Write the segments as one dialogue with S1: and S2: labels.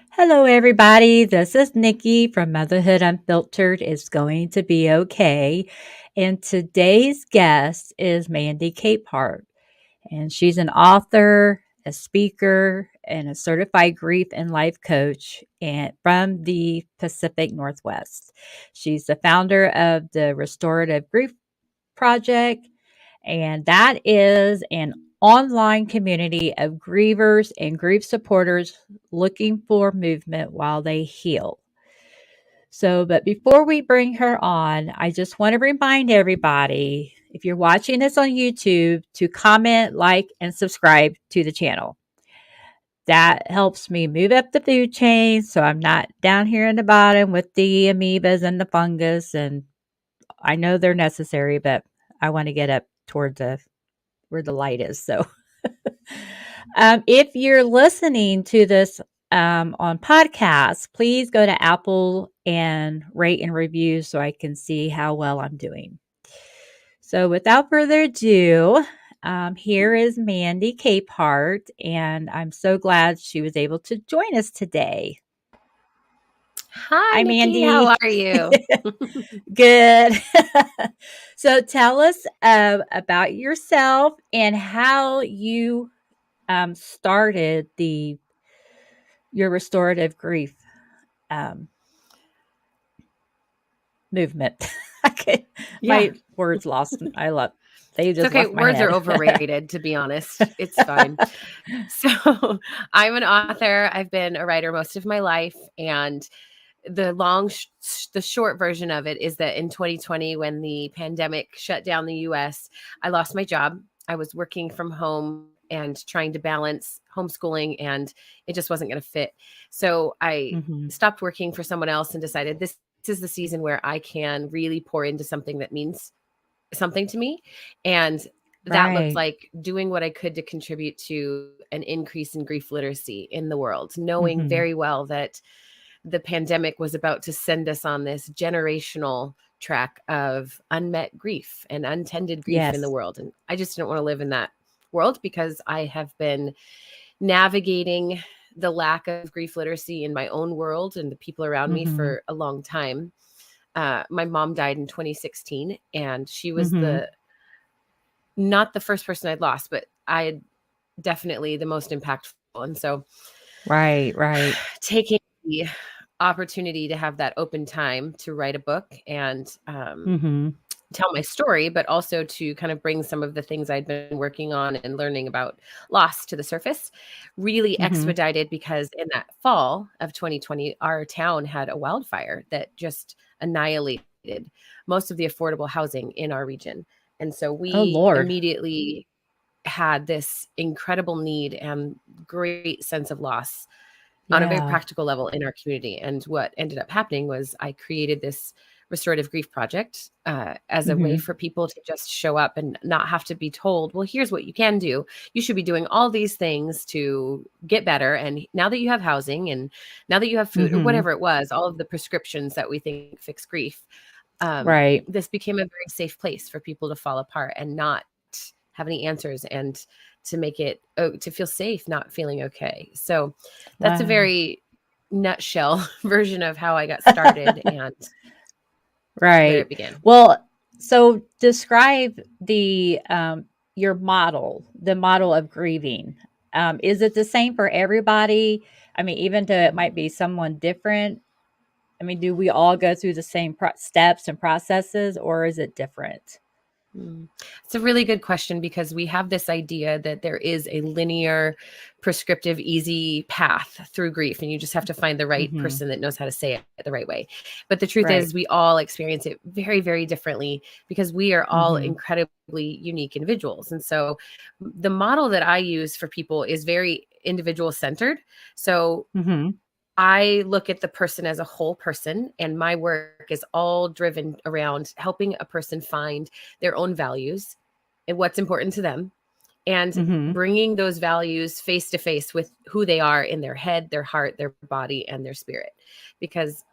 S1: Hello, everybody. This is Nikki from Motherhood Unfiltered. It's going to be okay. And today's guest is Mandy Capehart. And she's an author, a speaker, and a certified grief and life coach and from the Pacific Northwest. She's the founder of the Restorative Grief Project, and that is an online community of grievers and grief supporters looking for movement while they heal. So, but before we bring her on, I just want to remind everybody if you're watching this on YouTube to comment, like, and subscribe to the channel. That helps me move up the food chain so I'm not down here in the bottom with the amoebas and the fungus. And I know they're necessary, but I want to get up toward the where the light is. So, if you're listening to this on podcasts, please go to Apple and rate and review so I can see how well I'm doing. So, without further ado, here is Mandy Capehart, and I'm so glad she was able to join us today.
S2: Hi,
S1: Hi,
S2: Nikki.
S1: Mandy.
S2: How are you?
S1: Good. So, tell us about yourself and how you started your restorative grief um, movement. My words lost. They
S2: It's
S1: just
S2: okay.
S1: left my
S2: Words are
S1: head.
S2: overrated, to be honest. It's fine. So, I'm an author. I've been a writer most of my life. And the short version of it is that in 2020, when the pandemic shut down the US, I lost my job. I was working from home and trying to balance homeschooling, and it just wasn't going to fit. So I
S1: Mhm.
S2: stopped working for someone else and decided this is the season where I can really pour into something that means something to me. And that looked
S1: Right.
S2: like doing what I could to contribute to an increase in grief literacy in the world, knowing
S1: Mhm.
S2: very well that the pandemic was about to send us on this generational track of unmet grief and untended grief in the
S1: Yes.
S2: world. And I just didn't want to live in that world because I have been navigating the lack of grief literacy in my own world and the people around me
S1: Mhm.
S2: for a long time. My mom died in 2016, and she was
S1: Mhm.
S2: not the first person I'd lost, but I had definitely the most impactful. And so
S1: Right. Right.
S2: taking the opportunity to have that open time to write a book and
S1: Mhm.
S2: tell my story, but also to kind of bring some of the things I'd been working on and learning about loss to the surface, really
S1: Mhm.
S2: expedited because in that fall of 2020, our town had a wildfire that just annihilated most of the affordable housing in our region. And so
S1: Oh
S2: we
S1: Lord.
S2: immediately had this incredible need and great sense of loss on a very
S1: Yeah.
S2: practical level in our community. And what ended up happening was I created this restorative grief project as a way
S1: Mhm.
S2: for people to just show up and not have to be told, well, here's what you can do. You should be doing all these things to get better. And now that you have housing and now that you have food or
S1: Mhm.
S2: whatever it was, all of the prescriptions that we think fix grief,
S1: Right.
S2: this became a very safe place for people to fall apart and not have any answers and to make it to feel safe not feeling okay. So that's a
S1: Wow.
S2: very nutshell version of how I got started and where it
S1: Right.
S2: began.
S1: Well, so describe your the model of grieving. Is it the same for everybody? I mean, even though it might be someone different, I mean, do we all go through the same steps and processes, or is it different?
S2: It's a really good question because we have this idea that there is a linear, prescriptive, easy path through grief, and you just have to find the right
S1: Mhm.
S2: person that knows how to say it the right way. But the truth
S1: Right.
S2: is, we all experience it very, very differently because we are all
S1: Mhm.
S2: incredibly unique individuals. And so, the model that I use for people is very individual centered. So,
S1: Mhm.
S2: I look at the person as a whole person, and my work is all driven around helping a person find their own values and what's important to them, and
S1: Mhm.
S2: bringing those values face to face with who they are in their head, their heart, their body, and their spirit. Because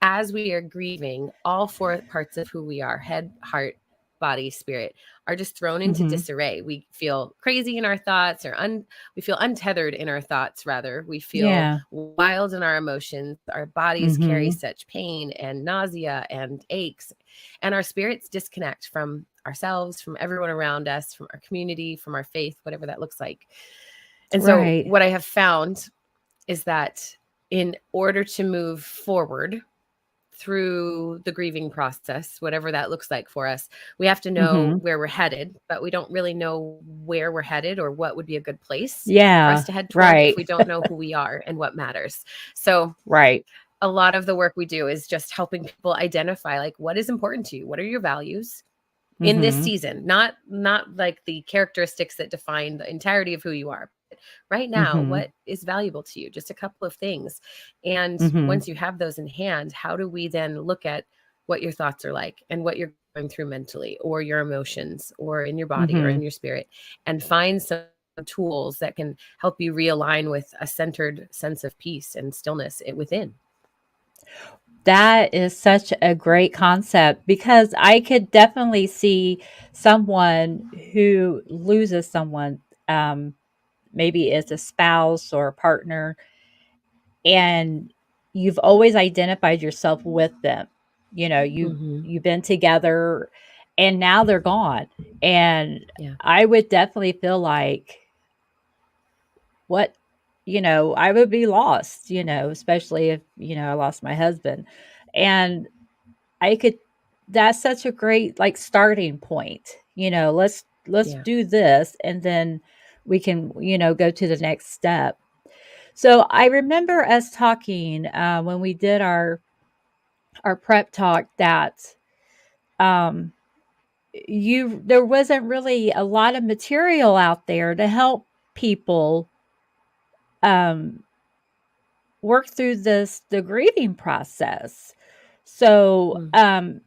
S2: as we are grieving, all four parts of who we are, head, heart, body, spirit, are just thrown into
S1: Mhm.
S2: disarray. We feel crazy in our thoughts, or we feel untethered in our thoughts, rather. We feel
S1: Yeah.
S2: wild in our emotions. Our bodies carry
S1: Mhm.
S2: such pain and nausea and aches, and our spirits disconnect from ourselves, from everyone around us, from our community, from our faith, whatever that looks like. And so
S1: Right.
S2: what I have found is that in order to move forward through the grieving process, whatever that looks like for us, we have to know
S1: Mhm.
S2: where we're headed, but we don't really know where we're headed or what would be a good place for us
S1: Yeah.
S2: to head toward if
S1: Right.
S2: we don't know who we are and what matters. So
S1: Right.
S2: a lot of the work we do is just helping people identify, like, what is important to you? What are your values in this
S1: Mhm.
S2: season? Not like the characteristics that define the entirety of who you are. Right now,
S1: Mhm.
S2: what is valuable to you? Just a couple of things. And
S1: Mhm.
S2: once you have those in hand, how do we then look at what your thoughts are like and what you're going through mentally, or your emotions, or in your body, or in
S1: Mhm.
S2: your spirit, and find some tools that can help you realign with a centered sense of peace and stillness within.
S1: That is such a great concept because I could definitely see someone who loses someone, um, maybe it's a spouse or a partner, and you've always identified yourself with them. You know,
S2: Hmm.
S1: you've been together and now they're gone. And
S2: Yeah.
S1: I would definitely feel like what I would be lost, especially if, I lost my husband. And I could that's such a great like starting point. Let's
S2: Yeah.
S1: do this and then we can, go to the next step. So I remember us talking when we did our prep talk that um, you there wasn't really a lot of material out there to help people um, work through the grieving process. So
S2: Mm.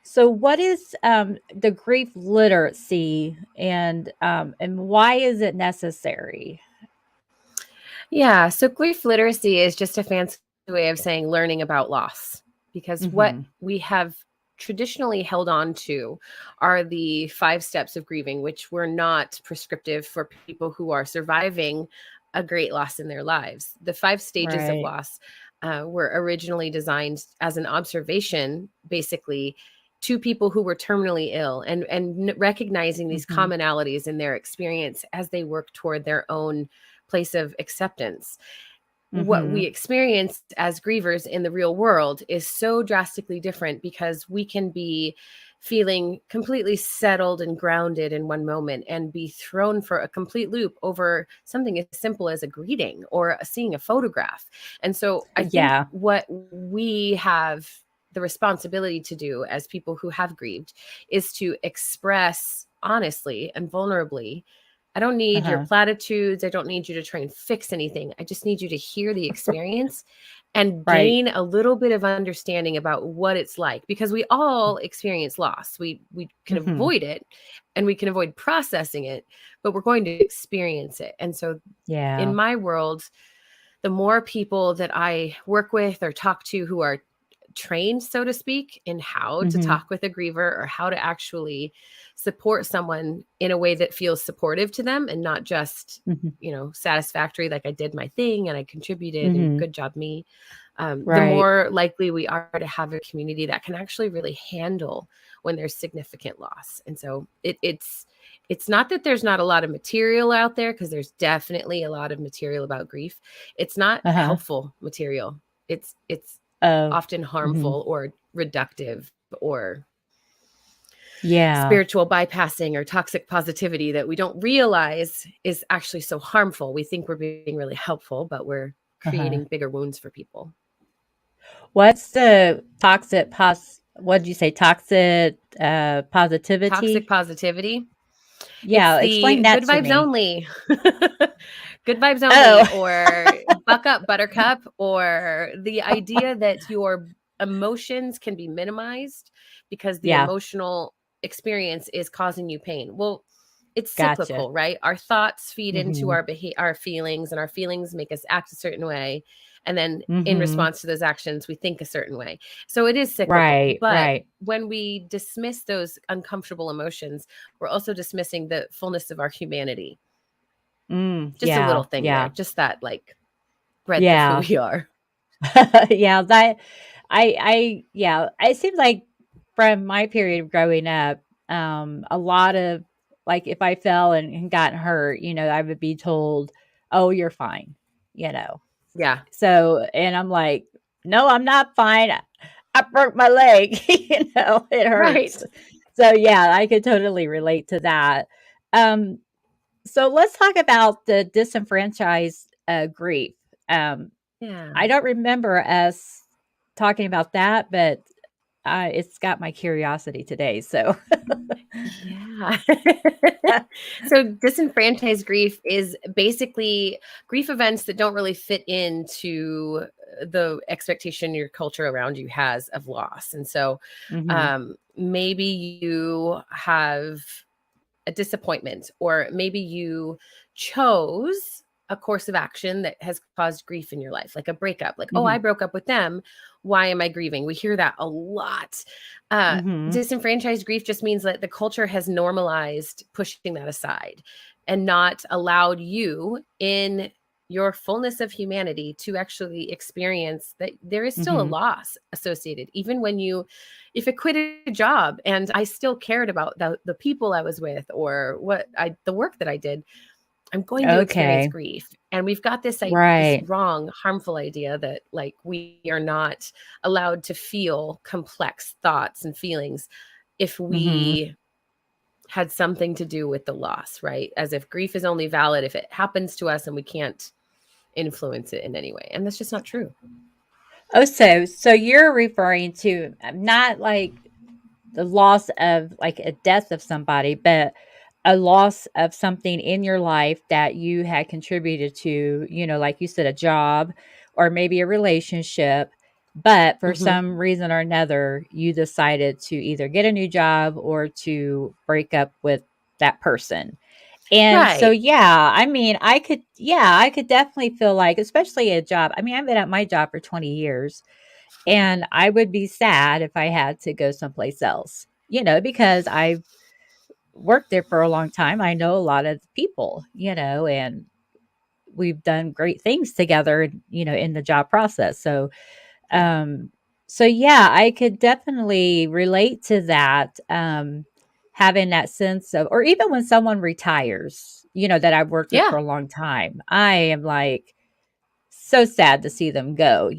S1: so what is the grief literacy and why is it necessary?
S2: Yeah. So grief literacy is just a fancy way of saying learning about loss, because what
S1: Mhm.
S2: we have traditionally held on to are the 5 steps of grieving, which were not prescriptive for people who are surviving a great loss in their lives. The 5 stages of
S1: Right.
S2: loss were originally designed as an observation, basically, to people who were terminally ill, and recognizing these
S1: Mhm.
S2: commonalities in their experience as they work toward their own place of acceptance. What we
S1: Mhm.
S2: experience as grievers in the real world is so drastically different, because we can be feeling completely settled and grounded in one moment and be thrown for a complete loop over something as simple as a greeting or seeing a photograph. And so I think
S1: Yeah.
S2: what we have the responsibility to do as people who have grieved is to express honestly and vulnerably. I don't need your
S1: Uh-huh.
S2: platitudes. I don't need you to try and fix anything. I just need you to hear the experience and
S1: Right.
S2: gain a little bit of understanding about what it's like, because we all experience loss. We can
S1: Mhm.
S2: avoid it, and we can avoid processing it, but we're going to experience it. And so in
S1: Yeah.
S2: my world, the more people that I work with or talk to who are trained, so to speak, in how to
S1: Mhm.
S2: talk with a griever, or how to actually support someone in a way that feels supportive to them and not just,
S1: Mhm.
S2: satisfactory, like I did my thing and I contributed and
S1: Mhm.
S2: good job me. The
S1: Right.
S2: more likely we are to have a community that can actually really handle when there's significant loss. And so it's not that there's not a lot of material out there, because there's definitely a lot of material about grief. It's not
S1: Uh-huh.
S2: helpful material. It's
S1: Oh.
S2: often
S1: Mhm.
S2: harmful or reductive or
S1: Yeah.
S2: spiritual bypassing or toxic positivity that we don't realize is actually so harmful. We think we're being really helpful, but we're
S1: Uh-huh.
S2: creating bigger wounds for people.
S1: What's the what did you say? Toxic
S2: Toxic
S1: positivity?
S2: positivity. It's
S1: Yeah, explain
S2: the
S1: that
S2: good
S1: to
S2: vibes
S1: me.
S2: only. Good vibes only,
S1: Oh.
S2: or buck up, buttercup, or the idea that your emotions can be minimized because the
S1: Yeah,
S2: emotional experience is causing you pain. Well, it's
S1: gotcha.
S2: cyclical, right? Our thoughts feed into
S1: Mhm.
S2: our feelings, and our feelings make us act a certain way. And then in
S1: Mhm.
S2: response to those actions, we think a certain way. So it is cyclical.
S1: Right,
S2: But
S1: right.
S2: when we dismiss those uncomfortable emotions, we're also dismissing the fullness of our humanity. Just a little
S1: Yeah,
S2: thing there,
S1: yeah,
S2: just that like breadth of who
S1: yeah.
S2: we are.
S1: Yeah, that yeah, it seems like from my period of growing up, a lot of like if I fell and got hurt, I would be told, "Oh, you're fine," you know.
S2: Yeah.
S1: So, and I'm like, "No, I'm not fine. I broke my leg." It hurts.
S2: Right.
S1: So yeah, I could totally relate to that. Um, so let's talk about the disenfranchised grief. Um,
S2: Yeah.
S1: I don't remember us talking about that, but it's got my curiosity today. So,
S2: Yeah. So disenfranchised grief is basically grief events that don't really fit into the expectation your culture around you has of loss. And so
S1: hmm
S2: maybe you have a disappointment, or maybe you chose a course of action that has caused grief in your life, like a breakup, like, oh, I
S1: hmm
S2: broke up with them. Why am I grieving? We hear that a lot.
S1: hmm
S2: Disenfranchised grief just means that the culture has normalized pushing that aside and not allowed you in your fullness of humanity to actually experience that there is still a
S1: hmm
S2: loss associated, even when you if I quit a job and I still cared about the people I was with or the work that I did, I'm going to experience
S1: Okay.
S2: grief. And we've got this
S1: Right.
S2: wrong, harmful idea that like we are not allowed to feel complex thoughts and feelings if
S1: hmm
S2: we had something to do with the loss, right? As if grief is only valid if it happens to us and we can't influence it in any way. And that's just not true.
S1: Oh, so you're referring to not like the loss of like a death of somebody, but a loss of something in your life that you had contributed to, like you said, a job or maybe a relationship. But for
S2: Hmm.
S1: some reason or another, you decided to either get a new job or to break up with that person. And so,
S2: Right.
S1: yeah, I mean, I could definitely feel like, especially a job. I mean, I've been at my job for 20 years and I would be sad if I had to go someplace else, because I've worked there for a long time. I know a lot of people, and we've done great things together, in the job process. Um, so yeah, I could definitely relate to that. Having that sense of, or even when someone retires, that I've worked with for
S2: Yeah.
S1: a long time, I am like, so sad to see them go,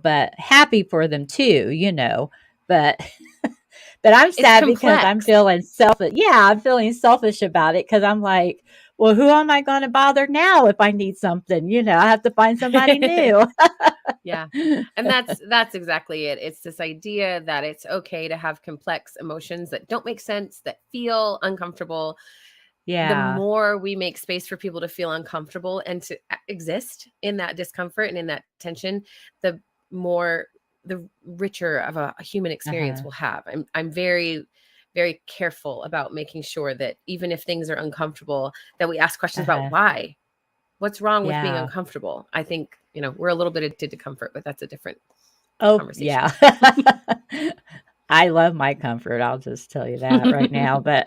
S1: but happy for them too, but but I'm
S2: It's
S1: sad because I'm
S2: complex.
S1: feeling selfish. Yeah, I'm feeling selfish about it because I'm like, well, who am I going to bother now if I need something? I have to find somebody new.
S2: Yeah. And that's exactly it. It's this idea that it's okay to have complex emotions that don't make sense, that feel uncomfortable. The
S1: Yeah.
S2: more we make space for people to feel uncomfortable and to exist in that discomfort and in that tension, the more the richer of a human experience
S1: Uh-huh.
S2: we'll have. I'm very very careful about making sure that even if things are uncomfortable, that we ask questions about
S1: Uh-huh.
S2: why. What's wrong with being
S1: Yeah.
S2: uncomfortable? I think, we're a little bit addicted to comfort, but that's a different
S1: Oh,
S2: conversation.
S1: yeah. I love my comfort. I'll just tell you that right now. But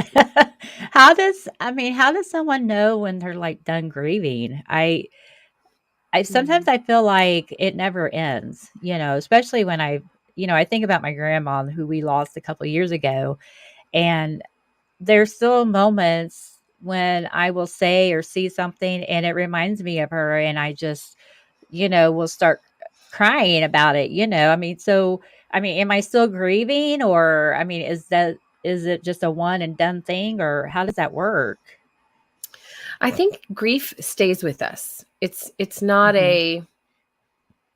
S1: how does someone know when they're like done grieving? I sometimes
S2: Mhm.
S1: I feel like it never ends, especially when I think about my grandma who we lost a couple years ago. And there's still moments when I will say or see something and it reminds me of her. And I just, will start crying about it, am I still grieving or, is it just a one and done thing or how does that work?
S2: I think grief stays with us. It's not
S1: hmm
S2: a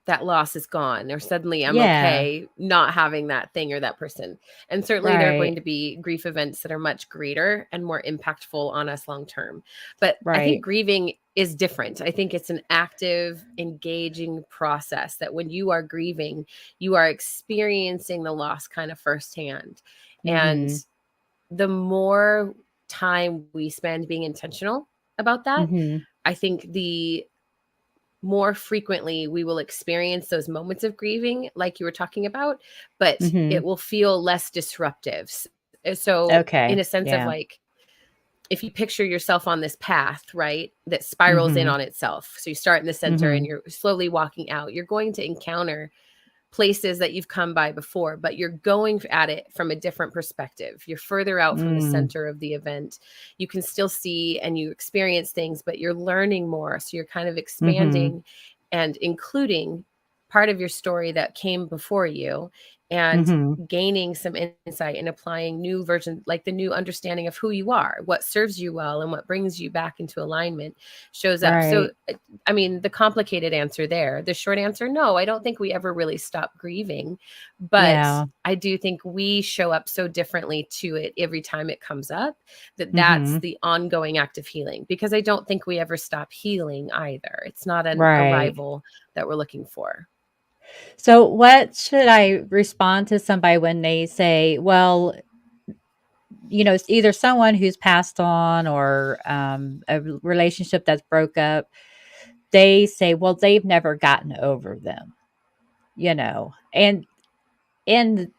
S2: that loss is gone or suddenly I'm
S1: Yeah.
S2: okay not having that thing or that person. And certainly there are going
S1: Right.
S2: to be grief events that are much greater and more impactful on us long term. But I think
S1: Right.
S2: grieving is different. I think it's an active, engaging process that when you are grieving, you are experiencing the loss kind of firsthand. And
S1: hmm
S2: the more time we spend being intentional about that,
S1: hmm
S2: I think the more frequently we will experience those moments of grieving, like you were talking about, but it
S1: Mhm.
S2: will feel less disruptive. So, in
S1: Okay.
S2: a sense of
S1: Yeah.
S2: like, if you picture yourself on this path, right, that spirals in
S1: Mhm.
S2: on itself. So you start in the center and
S1: Mhm.
S2: you're slowly walking out. You're going to encounter places that you've come by before, but you're going at it from a different perspective. You're further out from the
S1: Mm.
S2: center of the event. You can still see and you experience things, but you're learning more. So you're kind of
S1: Mhm.
S2: expanding and including part of your story that came before you, and
S1: Mhm.
S2: gaining some insight and applying new versions, like the new understanding of who you are, what serves you well, and what brings you back into alignment shows up. So
S1: Right.
S2: I mean, the complicated answer there. The short answer, no, I don't think we ever really stop grieving, but
S1: Yeah.
S2: I do think we show up so differently to it every time it comes up, that that's
S1: Mhm.
S2: the ongoing act of healing, because I don't think we ever stop healing either. It's not an
S1: Right.
S2: arrival that we're looking for.
S1: So, what should I respond to somebody when they say, well, it's either someone who's passed on or a relationship that's broke up? They say, well, they've never gotten over them. And in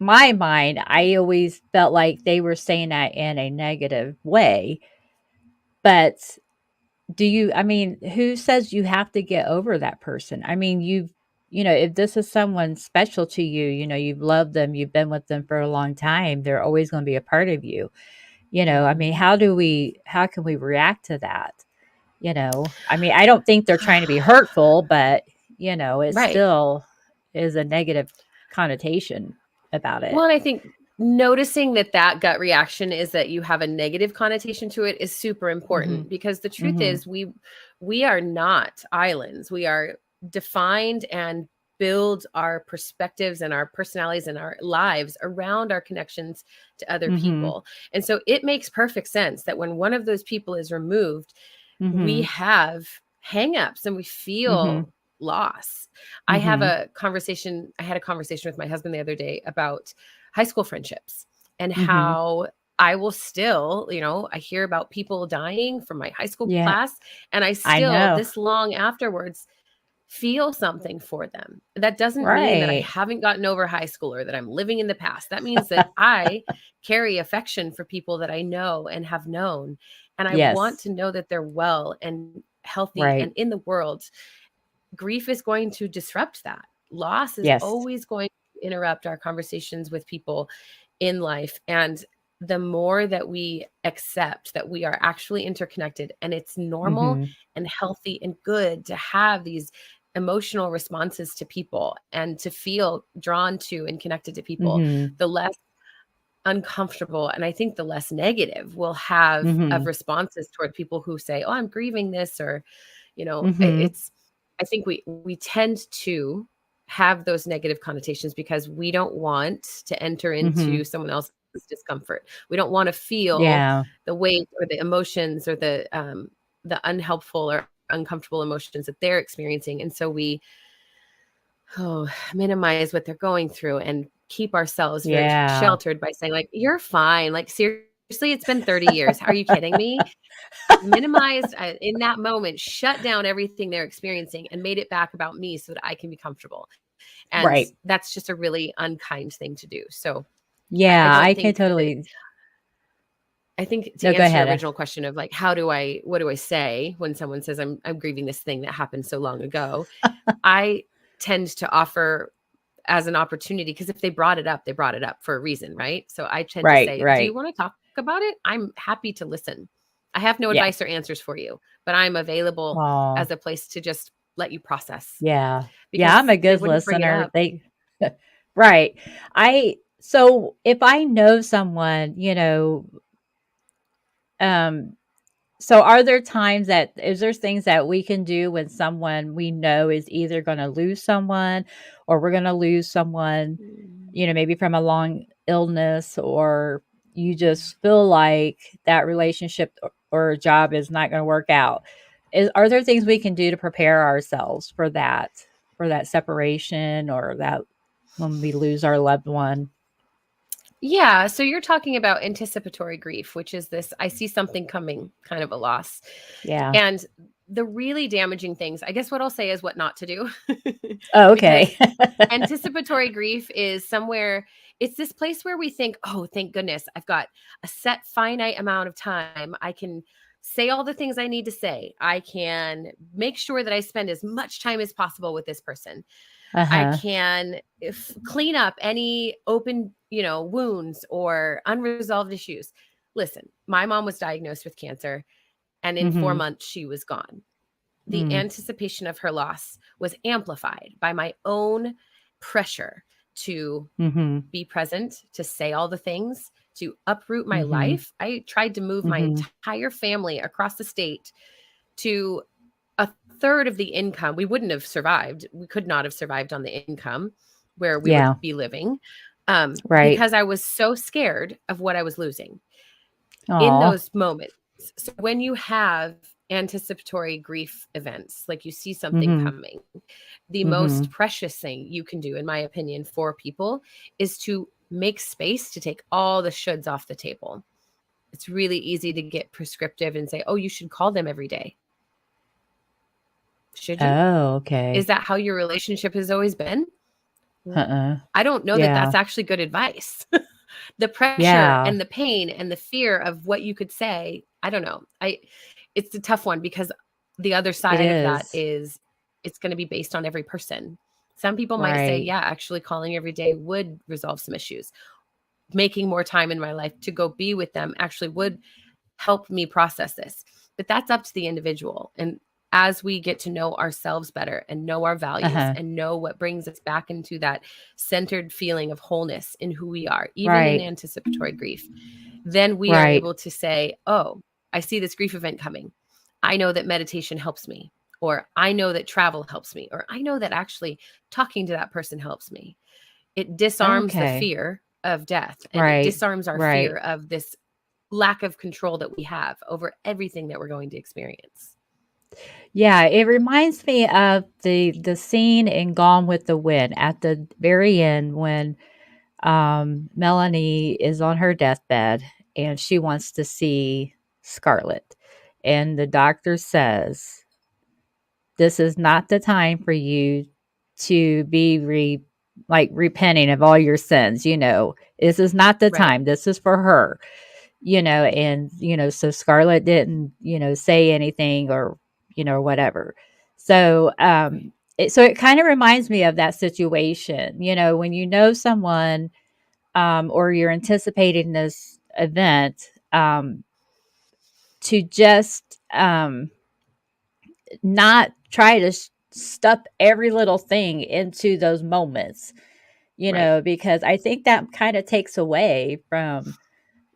S1: my mind, I always felt like they were saying that in a negative way. But I mean, who says you have to get over that person? I mean, if this is someone special to you, you've loved them, you've been with them for a long time, they're always going to be a part of you. I mean,
S2: Mhm.
S1: how can we react to that? I mean, I don't think they're trying to be hurtful, but, it
S2: Right.
S1: still is a negative connotation about
S2: Well,
S1: it.
S2: and I think noticing that that gut reaction is that you have a negative connotation to it is super important,
S1: Mhm.
S2: because the truth
S1: Mhm.
S2: is we are not islands. We are defined and build our perspectives and our personalities and our lives around our connections to other
S1: Mhm.
S2: people. And so it makes perfect sense that when one of those people is removed, we
S1: Mhm.
S2: have hangups and we feel
S1: Mhm.
S2: loss.
S1: Mhm.
S2: I had a conversation with my husband the other day about high school friendships, and
S1: Mhm.
S2: how I will still, I hear about people dying from my high school
S1: Yeah,
S2: class, and I
S1: I
S2: still,
S1: know.
S2: this long afterwards, feel something for them. That doesn't mean that I
S1: Right.
S2: haven't gotten over high school or that I'm living in the past. That means that I carry affection for people that I know and have known. And I want
S1: Yes.
S2: to know that they're well and healthy and
S1: Right.
S2: in the world. Grief is going to disrupt that. Loss is
S1: Yes.
S2: always going to interrupt our conversations with people in life. And the more that we accept that we are actually interconnected and it's normal
S1: Mhm.
S2: and healthy and good to have these emotional responses to people and to feel drawn to and connected to people,
S1: Mhm.
S2: the less uncomfortable and I think the less negative we'll have of
S1: Mhm.
S2: responses toward people who say, "Oh, I'm grieving this," or
S1: Mhm.
S2: it's I think we tend to have those negative connotations because we don't want to enter into
S1: Mhm.
S2: someone else's discomfort. We don't want to feel
S1: Yeah.
S2: the weight or the emotions or the unhelpful or uncomfortable emotions that they're experiencing, and so we minimize what they're going through and keep ourselves very
S1: Yeah.
S2: sheltered by saying like, "You're fine. Like seriously, it's been 30 years. Are you kidding me?" Minimized in that moment, shut down everything they're experiencing and made it back about me so that I can be comfortable. And
S1: Right.
S2: that's just a really unkind thing to do. So I
S1: Yeah,
S2: don't
S1: I can
S2: think that
S1: totally.
S2: I think to
S1: No, go
S2: answer your
S1: ahead.
S2: original question of like, what do I say when someone says I'm grieving this thing that happened so long ago? I tend to offer as an opportunity, because if they brought it up, they brought it up for a reason, right? So I tend to
S1: Right,
S2: say, "Do you
S1: right.
S2: want to talk about it? I'm happy to listen. I have no
S1: Yeah.
S2: advice or answers for you, but I'm available
S1: Oh,
S2: as a place to just let you process."
S1: yeah. Yeah, I'm
S2: Because
S1: a
S2: they
S1: good
S2: wouldn't bring it
S1: listener.
S2: up.
S1: Right. So if I know someone, um so are there times that is there things that we can do when someone we know is either going to lose someone or we're going to lose someone,
S2: Mm.
S1: maybe from a long illness, or you just feel like that relationship or job is not going to work out? Are there things we can do to prepare ourselves for that separation or that when we lose our loved one?
S2: Yeah, so you're talking about anticipatory grief, which is this I see something coming kind of a loss.
S1: Yeah.
S2: And the really damaging things, I guess what I'll say is what not to do.
S1: Oh,
S2: Because
S1: okay.
S2: anticipatory grief is somewhere, it's this place where we think, oh, thank goodness, I've got a set finite amount of time. I can say all the things I need to say. I can make sure that I spend as much time as possible with this person. I
S1: Uh-huh.
S2: can clean up any open, wounds or unresolved issues. Listen, my mom was diagnosed with cancer, and in 4
S1: Mhm.
S2: months she was gone. The
S1: Mm.
S2: anticipation of her loss was amplified by my own pressure to
S1: Mhm.
S2: be present, to say all the things, to uproot my
S1: Mhm.
S2: life. I tried to move my
S1: Mhm.
S2: entire family across the state to a third of the income. We wouldn't have survived. We could not have survived on the income where we
S1: Yeah.
S2: would be living,
S1: Right.
S2: because I was so scared of what I was losing in
S1: Aw.
S2: those moments. So when you have anticipatory grief events, like you see something
S1: Mhm.
S2: coming, the most
S1: Mhm.
S2: precious thing you can do, in my opinion, for people is to make space to take all the shoulds off the table. It's really easy to get prescriptive and say, oh, you should call them every day. Should you?
S1: Oh,
S2: Is
S1: okay.
S2: that how your relationship has always been?
S1: Uh-uh.
S2: I don't know that
S1: Yeah.
S2: that's actually good advice. The pressure
S1: Yeah.
S2: and the pain and the fear of what you could say, I don't know. It's a tough one because the other
S1: It
S2: side of that
S1: is.
S2: is it's going to be based on every person. Some people might say,
S1: Right.
S2: yeah, actually calling every day would resolve some issues. Making more time in my life to go be with them actually would help me process this. But that's up to the individual. And as we get to know ourselves better and know our values
S1: Uh-huh.
S2: and know what brings us back into that centered feeling of wholeness in who we are, even in
S1: Right.
S2: anticipatory grief, then we are
S1: Right.
S2: able to say, oh, I see this grief event coming. I know that meditation helps me, or I know that travel helps me, or I know that actually talking to that person helps me. It disarms the
S1: Okay.
S2: fear of death, and it
S1: Right.
S2: disarms our fear
S1: Right.
S2: of this lack of control that we have over everything that we're going to experience.
S1: Yeah, it reminds me of the scene in Gone with the Wind at the very end when Melanie is on her deathbed and she wants to see Scarlett. And the doctor says, this is not the time for you to be like repenting of all your sins. This is not the
S2: Right.
S1: time. This is for her. And so Scarlett didn't, say anything or, whatever. So,
S2: Right.
S1: it kind of reminds me of that situation, when someone, or you're anticipating this event, to just, not try to stuff every little thing into those moments,
S2: Right.
S1: because I think that kind of takes away from,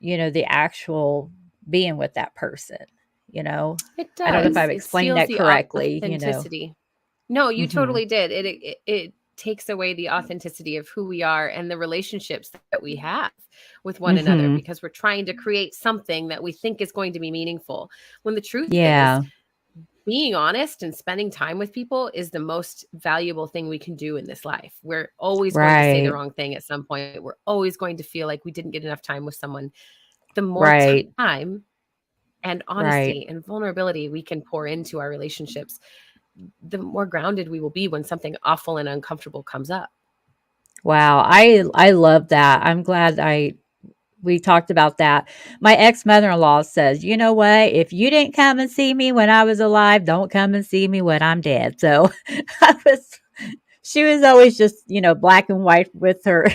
S1: the actual being with that person, you know?
S2: It
S1: I don't know if
S2: does.
S1: I've
S2: It
S1: explained
S2: steals
S1: that
S2: the
S1: correctly.
S2: authenticity. No, you
S1: Mhm.
S2: totally did. It takes away the authenticity of who we are and the relationships that we have with one another
S1: Mhm.
S2: because we're trying to create something that we think is going to be meaningful. When the truth is,
S1: Yeah.
S2: being honest and spending time with people is the most valuable thing we can do in this life. We're always going to say the
S1: Right.
S2: wrong thing at some point. We're always going to feel like we didn't get enough time with someone. The more
S1: Right.
S2: time and
S1: Right.
S2: honesty and vulnerability we can pour into our relationships, the more grounded we will be when something awful and uncomfortable comes up.
S1: Wow. I love that. I'm glad we talked about that. My ex-mother-in-law says, "You know what? If you didn't come and see me when I was alive, don't come and see me when I'm dead." So, I was she was always just, black and white with her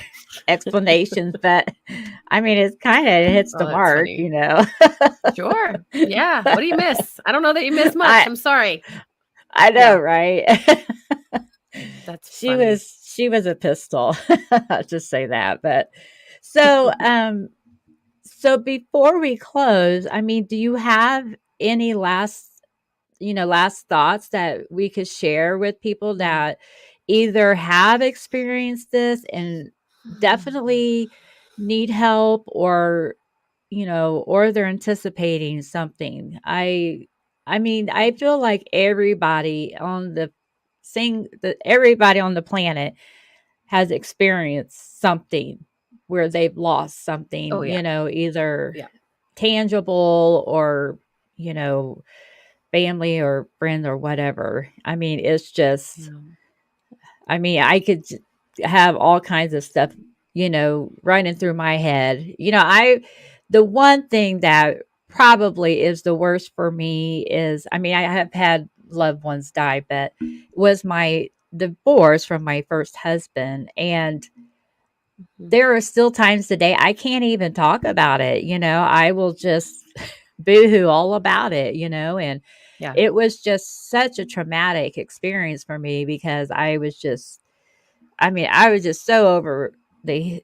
S1: explanations, but I mean, it's kind of hits
S2: Oh,
S1: the
S2: that's
S1: mark.
S2: funny. Sure. Yeah. What do you miss? I don't know that you miss much.
S1: I
S2: I'm sorry.
S1: I know,
S2: Yeah.
S1: right?
S2: That's
S1: she
S2: funny.
S1: was she was a pistol. I'll just say that. But so so before we close, I mean, do you have any last thoughts that we could share with people that either have experienced this and definitely need help, or they're anticipating something? I mean, I feel like everybody on the planet has experienced something where they've lost
S2: Oh,
S1: something,
S2: yeah.
S1: either
S2: Yeah.
S1: tangible or, you know, family or friend or whatever. I mean, it's just,
S2: Yeah.
S1: I mean, I could have all kinds of stuff, running through my head. The one thing that probably is the worst for me is, I mean, I have had loved ones die, but was my divorce from my first husband. And
S2: Mhm.
S1: there are still times today I can't even talk about it. I will just boohoo all about it, and
S2: Yeah.
S1: it was just such a traumatic experience for me because I was just so over the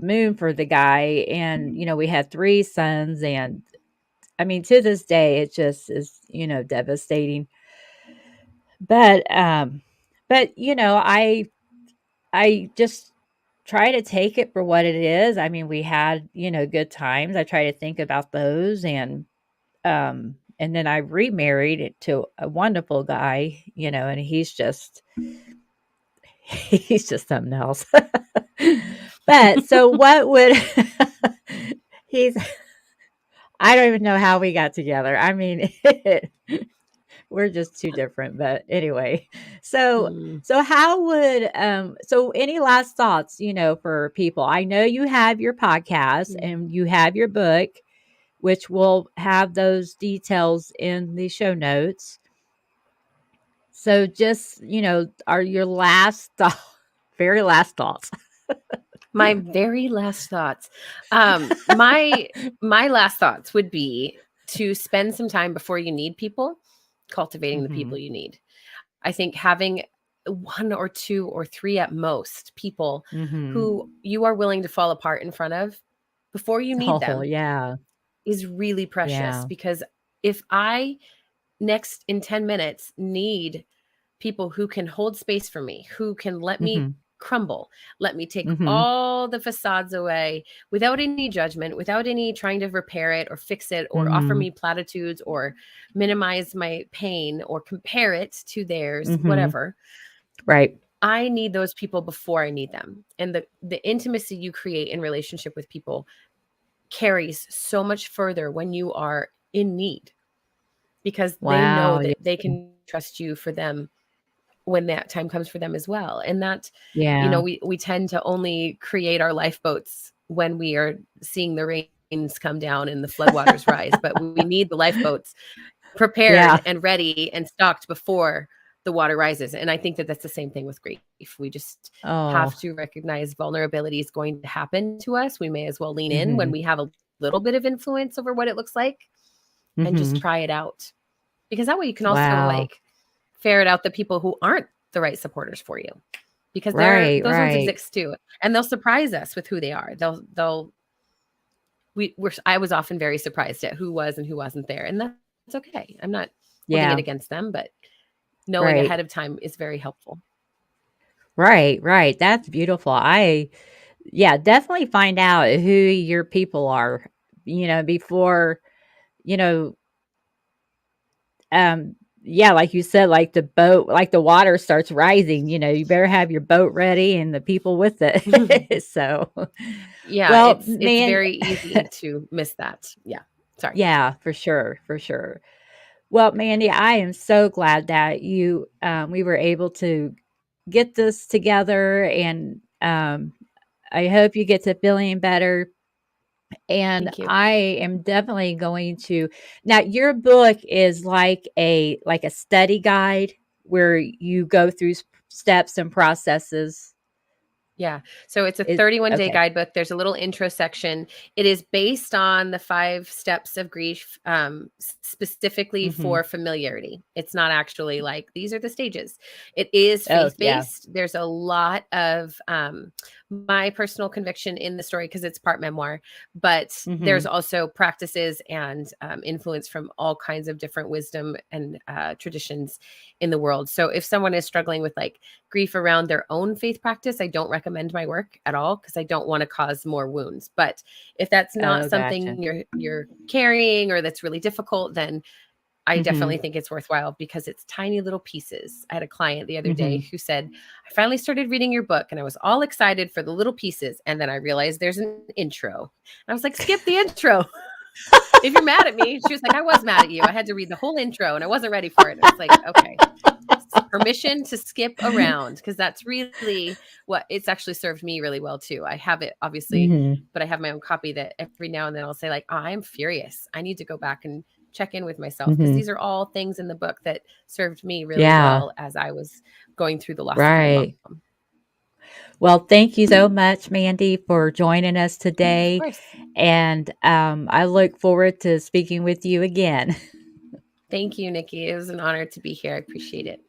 S1: moon for the guy. And, we had 3 sons. And I mean, to this day, it just is, devastating. But, I just try to take it for what it is. I mean, we had, good times. I try to think about those. And then I remarried to a wonderful guy, and he's just something else. But so what would he's I don't even know how we got together. I mean, we're just too different, but anyway. So
S2: Mm.
S1: so how would so any last thoughts, for people? I know you have your podcast
S2: Mm.
S1: and you have your book, which will have those details in the show notes. So just, are your very last thoughts.
S2: My very last thoughts. My last thoughts would be to spend some time before you need people, cultivating the
S1: Mhm.
S2: people you need. I think having 1 or 2 or 3 at most people
S1: Mhm.
S2: who you are willing to fall apart in front of before you need
S1: Oh,
S2: them
S1: yeah.
S2: is really precious,
S1: Yeah.
S2: because if I next in 10 minutes need people who can hold space for me, who can let me
S1: Mhm.
S2: crumble, let me take
S1: Mhm.
S2: all the facades away without any judgment, without any trying to repair it or fix it or offer
S1: Mhm.
S2: me platitudes or minimize my pain or compare it to theirs,
S1: Mhm.
S2: whatever.
S1: Right.
S2: I need those people before I need them. And the intimacy you create in relationship with people carries so much further when you are in need, because they know
S1: Wow. Yeah.
S2: that they can trust you for them when that time comes for them as well. And that,
S1: Yeah.
S2: we tend to only create our lifeboats when we are seeing the rains come down and the floodwaters rise, but we need the lifeboats
S1: Yeah.
S2: prepared and ready and stocked before the water rises. And I think that that's the same thing with grief. We just have
S1: Oh.
S2: to recognize vulnerability is going to happen to us. We may as well lean in when
S1: Mhm.
S2: we have a little bit of influence over what it looks like and just
S1: Mhm.
S2: try it out. Because that way you can also
S1: Wow.
S2: like ferret out the people who aren't the right supporters for you, because
S1: Right,
S2: those ones
S1: right.
S2: exist too, and they'll surprise us with who they are. I was often very surprised at who was and who wasn't there, and that's okay. I'm not holding it
S1: Yeah.
S2: against them, but knowing
S1: Right.
S2: ahead of time is very helpful.
S1: Right, right. That's beautiful. Yeah, definitely find out who your people are, before, you know, yeah, like you said, like the boat, like the water starts rising, you better have your boat ready and the people with it. So,
S2: Yeah,
S1: well,
S2: it's
S1: man,
S2: very easy to miss that. Yeah. Sorry.
S1: yeah, for sure, for sure. Well, Mandy, I am so glad that we were able to get this together, and I hope you get to feeling better. And
S2: Thank you.
S1: I am definitely going to now. Your book is like a study guide where you go through steps and processes.
S2: Yeah. So it's a
S1: It
S2: 31-day
S1: okay.
S2: guidebook. There's a little intro section. It is based on the 5 steps of grief, specifically
S1: Hmm.
S2: for familiarity. It's not actually like these are the stages. It is
S1: Oh
S2: faith
S1: yeah.
S2: based. There's a lot of my personal conviction in the story because it's part memoir, but there's
S1: Hmm.
S2: also practices and influence from all kinds of different wisdom and traditions in the world. So if someone is struggling with like grief around their own faith practice, I don't recommend my work at all because I don't want to cause more wounds. But if that's not
S1: Oh, gotcha.
S2: something you're carrying or that's really difficult, then I
S1: Hmm.
S2: definitely think it's worthwhile because it's tiny little pieces. I had a client the other day
S1: Hmm.
S2: who said, I finally started reading your book and I was all excited for the little pieces. And then I realized there's an intro. And I was like, skip the intro. if you're mad at me, she was like, I was mad at you. I had to read the whole intro and I wasn't ready for it. And I was like, okay, permission to skip around, because that's really what it's actually served me really well too. I have it obviously,
S1: Mhm.
S2: but I have my own copy that every now and then I'll say like, oh, I'm furious. I need to go back and check in with myself, because these
S1: Mhm.
S2: are all things in the book that served me really
S1: Yeah.
S2: well as I was going through the loss of my mom.
S1: Right. Well, thank you so much, Mandy, for joining us
S2: Of
S1: today,
S2: course.
S1: and, I look forward to speaking with you again.
S2: Thank you, Nikki. It was an honor to be here. I appreciate it.